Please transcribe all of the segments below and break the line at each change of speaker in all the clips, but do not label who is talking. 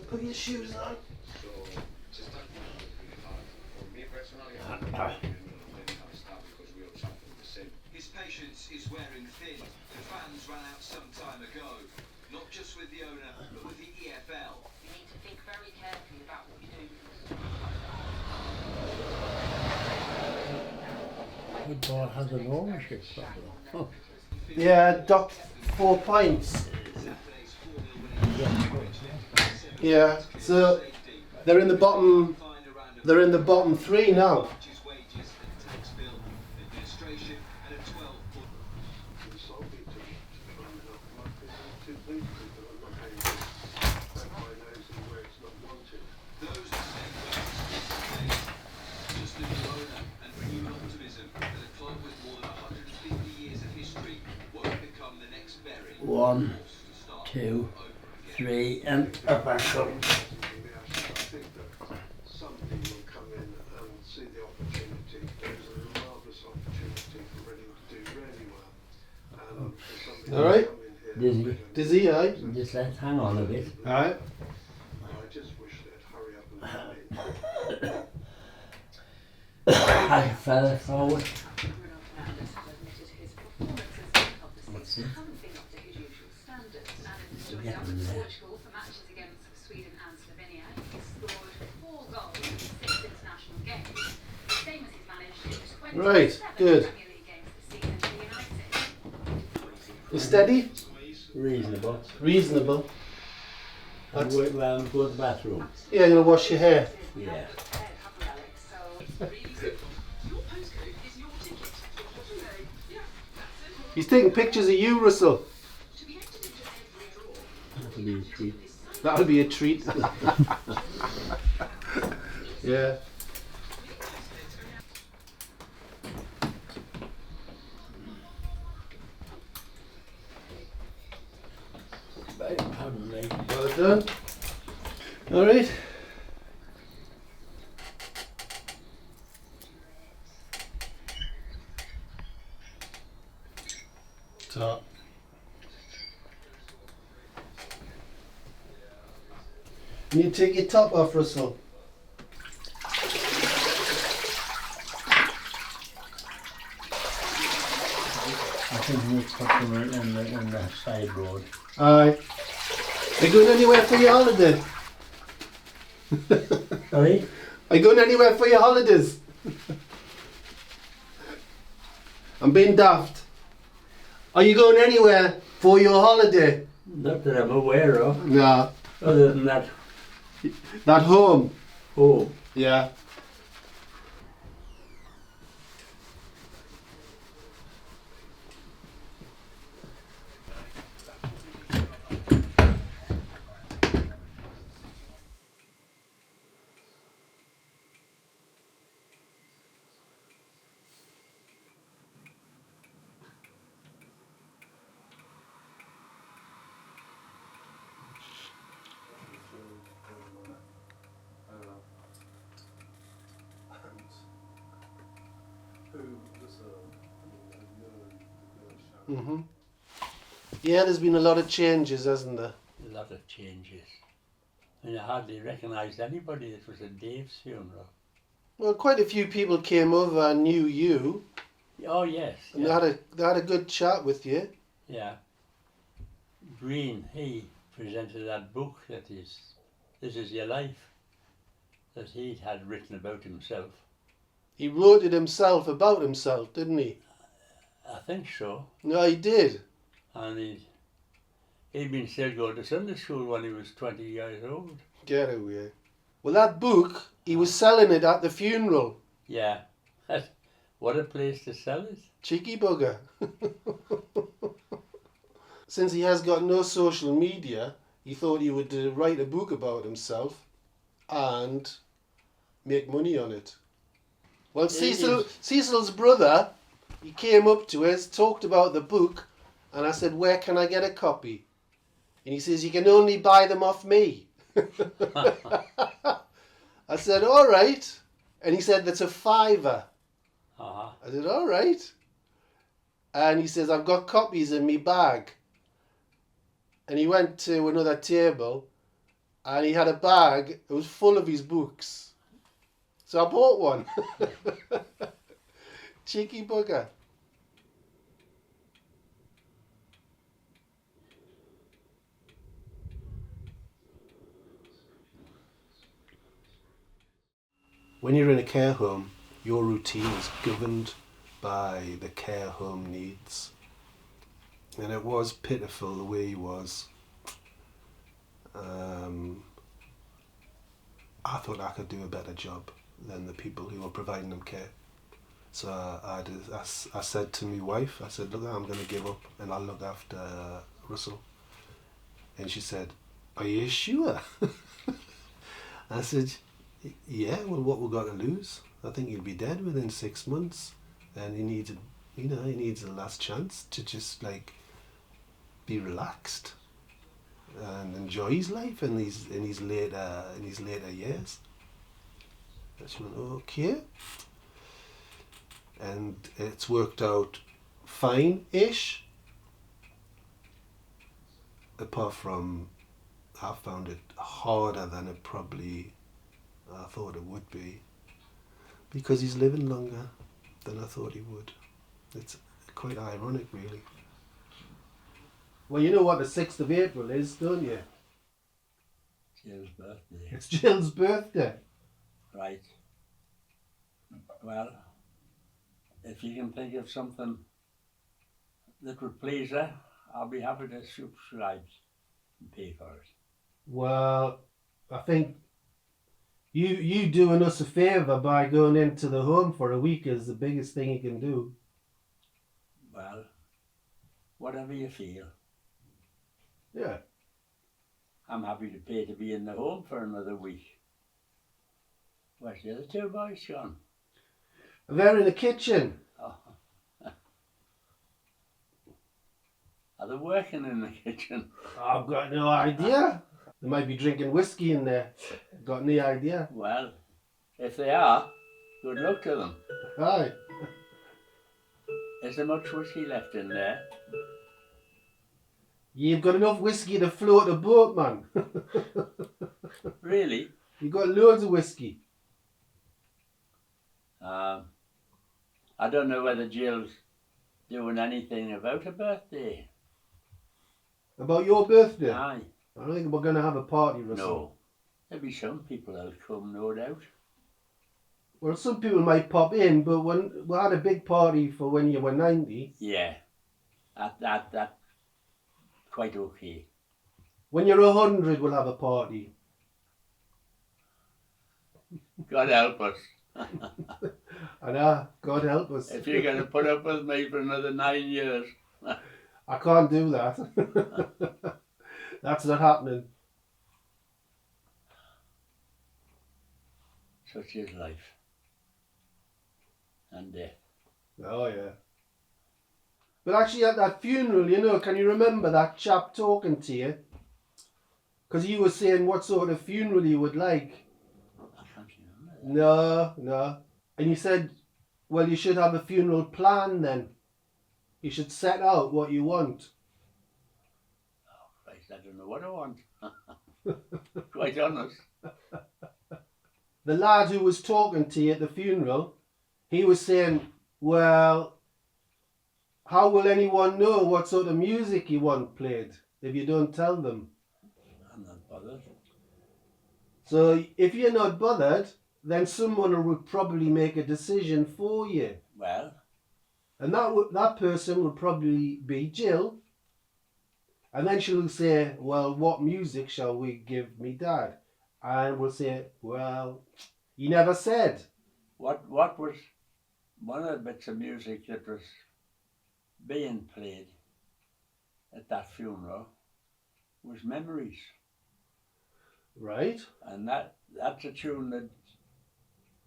Put your shoes on.
His patience is wearing thin. The fans ran out some time ago. Not just with the owner, but with the EFL.
You need to think very carefully about what you do.
Football has an ownership problem.
Yeah, docked 4 points. Yeah, so they're in the bottom. They're in the bottom 3 now.
One, two, three, and up I come.
Somebody will come in and see the opportunity. There's a marvellous opportunity for Reading to do really well. And for somebody
All right.
to come in here.
Dizzy, aye?
Just let's hang on a bit.
Alright.
I just wish they'd hurry up and come in.
I fell forward. What's this? Get them there.
Portugal for matches against Sweden and Slovenia. He scored 4 goals in 6 international games, the same as he's managed in 27
Right, good.
Premier League games this season for United.
You steady?
Reasonable.
Reasonable.
I'm going round, go to the bathroom.
Yeah, you're gonna wash your hair.
Yeah.
He's taking pictures of you, Russell.
That'll be a treat.
That'll be a treat. Yeah.
Pardon me.
Well done. All right. Top. You need to take your top off, Russell.
I think we put them in the sideboard.
Aye. Are you going anywhere for your holiday?
Sorry?
Are you going anywhere for your holidays? I'm being daft. Are you going anywhere for your holiday?
Not that I'm aware of.
Nah.
Other than that,
That home?
home.
Yeah. Mhm. Yeah, there's been a lot of changes, hasn't there?
A lot of changes. And I hardly recognised anybody. It was a Dave's funeral.
Well, quite a few people came over and knew you,
Oh yes.
and
Yeah.
they had a good chat with you.
Yeah. Green, he presented that book that is This Is Your Life, that he had written about himself.
He wrote it himself about himself, didn't he?
I think so.
No, he did.
And he'd been still going to Sunday school when he was 20 years old.
Get away. Well, that book, he was selling it at the funeral.
Yeah. What a place to sell it.
Cheeky bugger. Since he has got no social media, he thought he would write a book about himself and make money on it. Well, Cecil's brother, he came up to us, talked about the book, and I said, where can I get a copy? And he says, you can only buy them off me. I said, all right. And he said, that's a £5.
Uh-huh.
I said, all right. And he says, I've got copies in me bag. And he went to another table and he had a bag. It was full of his books. So I bought one. Cheeky bugger. When you're in a care home, your routine is governed by the care home needs. And it was pitiful the way he was. I thought I could do a better job than the people who were providing them care. So I said to my wife, I said, look, I'm going to give up and I'll look after Russell. And she said, are you sure? I said, yeah, well, what we've got to lose? I think he'll be dead within 6 months, and he needs a last chance to just like be relaxed and enjoy his life in his later years. And she went, okay, and it's worked out fine-ish. Apart from, I found it harder than it probably I thought it would be, because he's living longer than I thought he would. It's quite ironic, really. Well, you know what the 6th of April is, don't you?
Jill's birthday.
It's Jill's birthday.
Right. Well, if you can think of something that would please her, I'll be happy to subscribe and pay for it.
Well, I think you doing us a favour by going into the home for a week is the biggest thing you can do.
Well, whatever you feel.
Yeah.
I'm happy to pay to be in the home for another week. Where's the other 2 boys gone?
They're in the kitchen.
Oh. Are they working in the kitchen?
I've got no idea. They might be drinking whiskey in there. Got no idea.
Well, if they are, good luck to them.
Aye.
Is there much whiskey left in there?
You've got enough whiskey to float a boat, man.
Really?
You've got loads of whiskey.
I don't know whether Jill's doing anything about her birthday.
About your birthday?
Aye.
I don't think we're going to have a party, Russell.
No. There'll be some people that'll come, no doubt.
Well, some people might pop in, but when we had a big party for when you were 90.
Yeah. That's quite okay.
When you're 100, we'll have a party.
God help us.
I know, God help us.
If you're going to put up with me for another 9 years.
I can't do that. That's not happening.
Such is life. And death.
Oh, yeah. But actually, at that funeral, you know, can you remember that chap talking to you? Because you were saying what sort of funeral you would like.
I can't remember that.
No. And you said, well, you should have a funeral plan then. You should set out what you want.
Oh, Christ, I don't know what I want. Quite honest.
The lad who was talking to you at the funeral, he was saying, well, how will anyone know what sort of music you want played if you don't tell them?
I'm not bothered.
So if you're not bothered, then someone would probably make a decision for you.
Well,
And that person would probably be Jill. And then she'll say, well, what music shall we give me dad? And we'll say, well, you never said.
what was one of the bits of music that was being played at that funeral was Memories.
Right?
And that's a tune that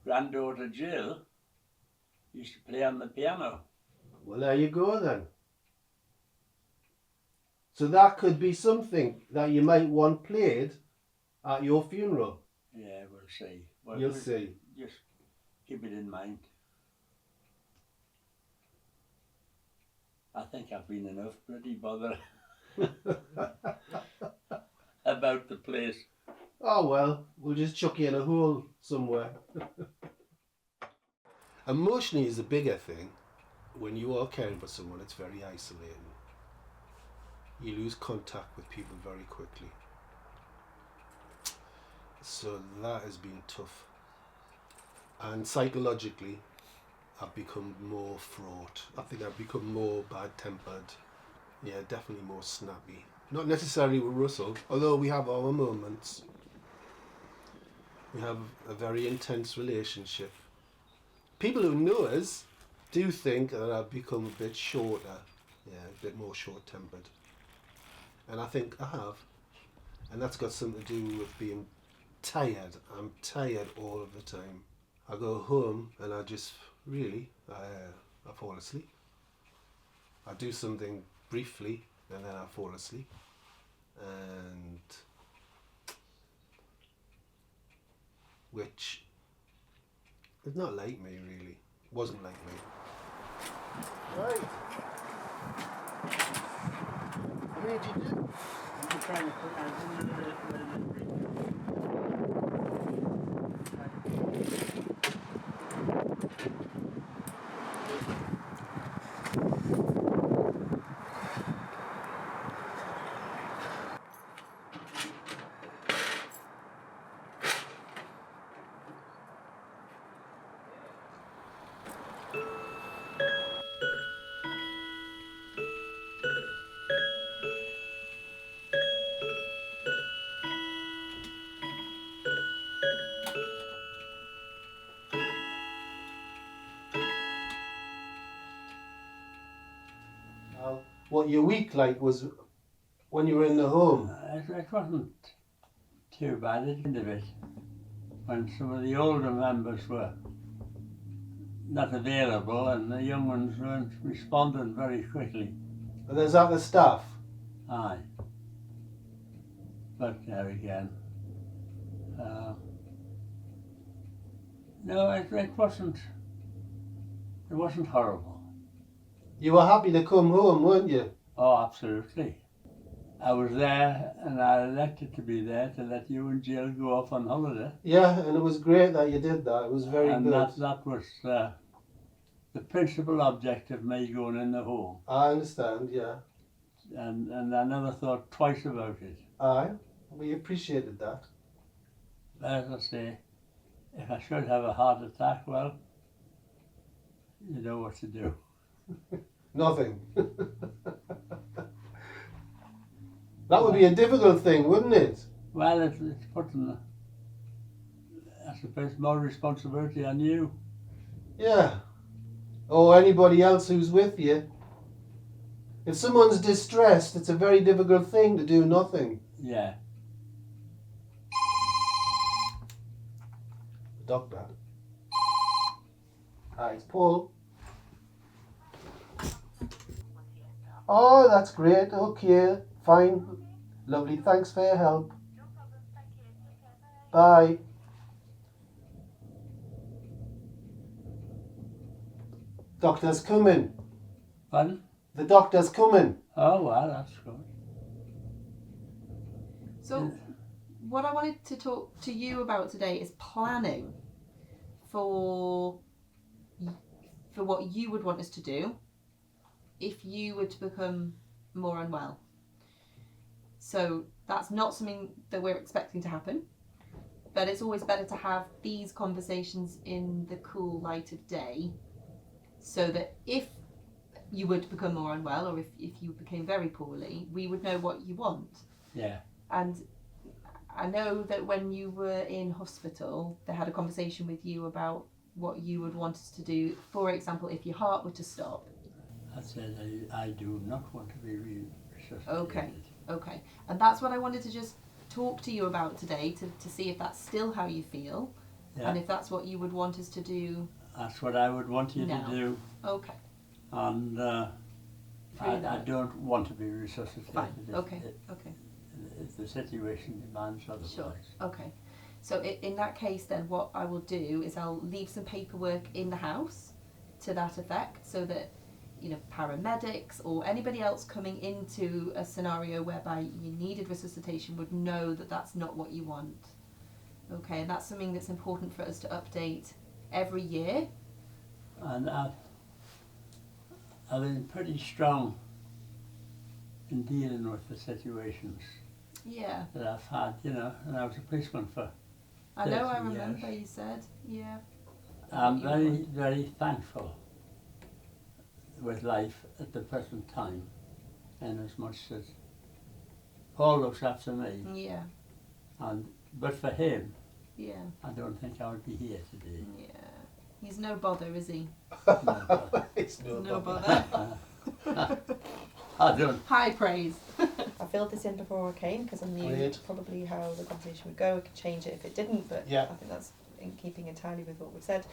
granddaughter Jill used to play on the piano.
Well, there you go then. So that could be something that you might want played at your funeral.
Yeah, we'll see. Well,
You'll see.
Just keep it in mind. I think I've been enough bloody bother about the place.
Oh well, we'll just chuck you in a hole somewhere. Emotionally is a bigger thing. When you are caring for someone, it's very isolating. You lose contact with people very quickly. So that has been tough. And psychologically, I've become more fraught. I think I've become more bad-tempered. Yeah, definitely more snappy. Not necessarily with Russell, although we have our moments. We have a very intense relationship. People who know us do think that I've become a bit shorter. Yeah, a bit more short-tempered. And I think I have. And that's got something to do with being tired. I'm tired all of the time. I go home and I just really, I fall asleep. I do something briefly and then I fall asleep. And which is not like me really. Wasn't like me. Right. What did you do?
I'm trying to put out a little bit.
What your week like was when you were in the home?
It wasn't too bad at the end of it. When some of the older members were not available and the young ones weren't responding very quickly.
And there's other staff.
Aye. But there again. No, it wasn't horrible.
You were happy to come home, weren't you?
Oh, absolutely. I was there and I elected to be there to let you and Jill go off on holiday.
Yeah, and it was great that you did that. It was very
and
good.
That was the principal object of me going in the home.
I understand, yeah.
And I never thought twice about it.
Aye, we appreciated that.
As I say, if I should have a heart attack, well, you know what to do.
Nothing. That would be a difficult thing, wouldn't it?
Well, it's putting, I suppose, more responsibility on you.
Yeah. Or anybody else who's with you. If someone's distressed, it's a very difficult thing to do nothing.
Yeah.
Doctor. Hi, it's Paul. Oh, that's great. Okay, fine. Lovely. Thanks for your help. Bye. Doctor's coming.
Pardon?
The doctor's coming.
Oh, well, that's good.
So, what I wanted to talk to you about today is planning for what you would want us to do if you were to become more unwell. So that's not something that we're expecting to happen, but it's always better to have these conversations in the cool light of day, so that if you were to become more unwell, or if you became very poorly, we would know what you want.
Yeah.
And I know that when you were in hospital, they had a conversation with you about what you would want us to do. For example, if your heart were to stop.
I said I do not want to be resuscitated.
Okay. And that's what I wanted to just talk to you about today, to see if that's still how you feel,
Yeah.
and if that's what you would want us to do.
That's what I would want you
now.
to do.
Okay.
And I don't want to be resuscitated.
Fine.
If,
Okay.
if the situation demands otherwise.
Sure. Okay. So in that case, then what I will do is I'll leave some paperwork in the house to that effect, so that paramedics or anybody else coming into a scenario whereby you needed resuscitation would know that that's not what you want. Okay, and that's something that's important for us to update every year.
And I've been pretty strong in dealing with the situations
Yeah,
that I've had, and I was a policeman for
I know, I
30
remember
years.
you said, yeah.
I'm
What you
very,
want.
very thankful with life at the present time, and as much as Paul looks after me,
Yeah,
but for him,
yeah,
I don't think I would be here today.
yeah. He's no bother, is he?
No,
It's
No bother.
I don't.
High praise.
I filled this in before I came because I knew
Brilliant.
probably how the conversation would go. I could change it if it didn't, but
Yeah.
I think that's in keeping entirely with what we've said.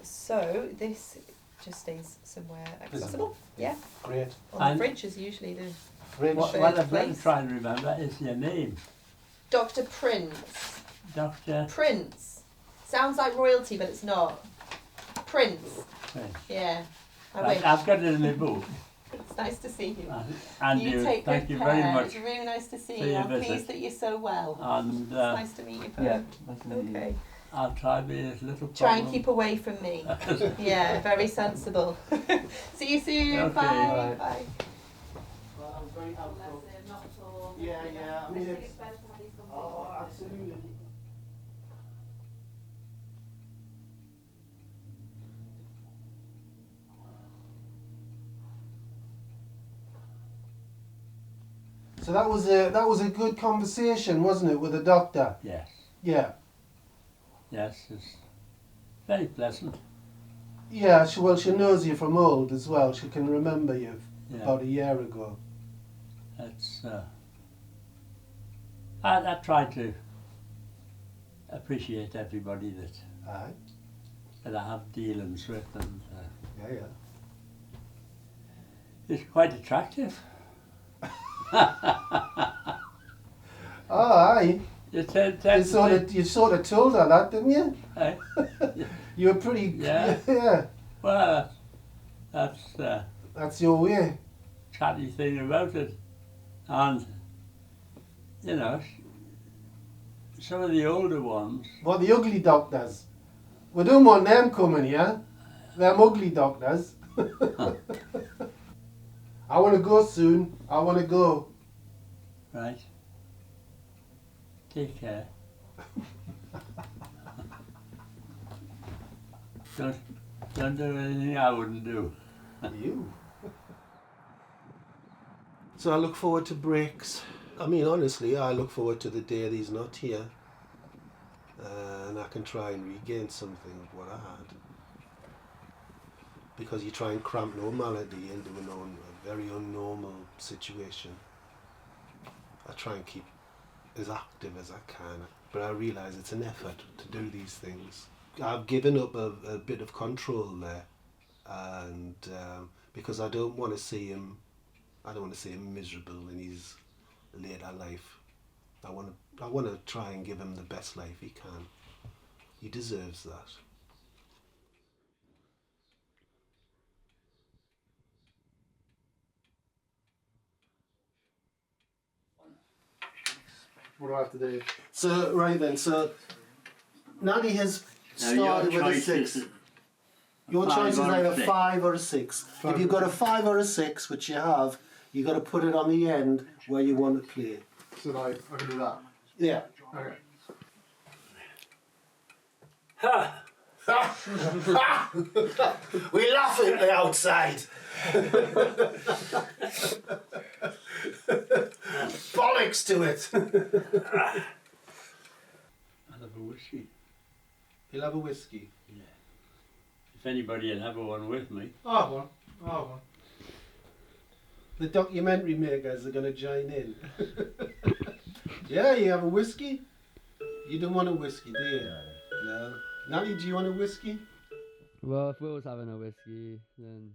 So this just stays somewhere accessible. Yeah,
Great.
on
And-
the fridge is usually the
Great.
What
Third
I've got to
place.
try and remember is your name,
Dr. Prince.
Doctor.
Prince. Sounds like royalty, but it's not. Prince. Yeah. I
Right,
wish.
I've got it in my book.
It's nice to see you.
And
you
you,
take
thank
good
you
care.
very much.
It's really nice to see
for
you.
your
I'm
visit.
pleased that you're so well.
And
It's nice to meet you, Pam.
Yeah, nice to meet you.
Okay.
I'll try to be as little
Try and
problem.
keep away from me. Yeah, very sensible. See you soon.
Okay.
Bye.
Bye.
Bye.
Well, I was very helpful.
Not at all.
Yeah, yeah. I mean, it's,
better to have these
oh, absolutely. So that was a good conversation, wasn't it, with the doctor?
Yes,
Yeah.
yes, it's very pleasant.
Yeah, she knows you from old as well. She can remember you
Yeah,
about a year ago.
it's. I try to appreciate everybody
Aye.
that I have dealings with, and
Yeah, yeah.
it's quite attractive.
Oh, aye.
You tend
You sort of told her that, didn't you?
eh?
You were pretty.
Yeah.
Yeah.
Well, that's
That's your way.
chatty thing about it, and some of the older ones.
What the ugly doctors? We don't want them coming here. Them ugly doctors. I want to go soon. I want to go.
Right. Take care. Don't do anything I wouldn't do.
You. So I look forward to breaks. I mean, honestly, I look forward to the day that he's not here. And I can try and regain something of what I had. Because you try and cramp normality into a very unnormal situation. I try and keep as active as I can, but I realise it's an effort to do these things. I've given up a bit of control there, and because I don't want to see him miserable in his later life. I want to try and give him the best life he can. He deserves that.
What do I have to do?
So right then, so Natty has started with a 6. Your choice is either 5 or a 6. If you've got a 5 or a 6, which you have, you've got to put it on the end where you want to play.
So I can do that.
Yeah.
Okay.
We laugh at the outside. Bollocks to it.
I'll have a whiskey.
He'll have a whiskey.
If anybody will have one with me.
I'll have one.
The documentary makers are going to join in. Yeah, you have a whiskey? You don't want a whiskey, do you? No. Natty, do you want a whiskey?
Well, if Will's having a whiskey, then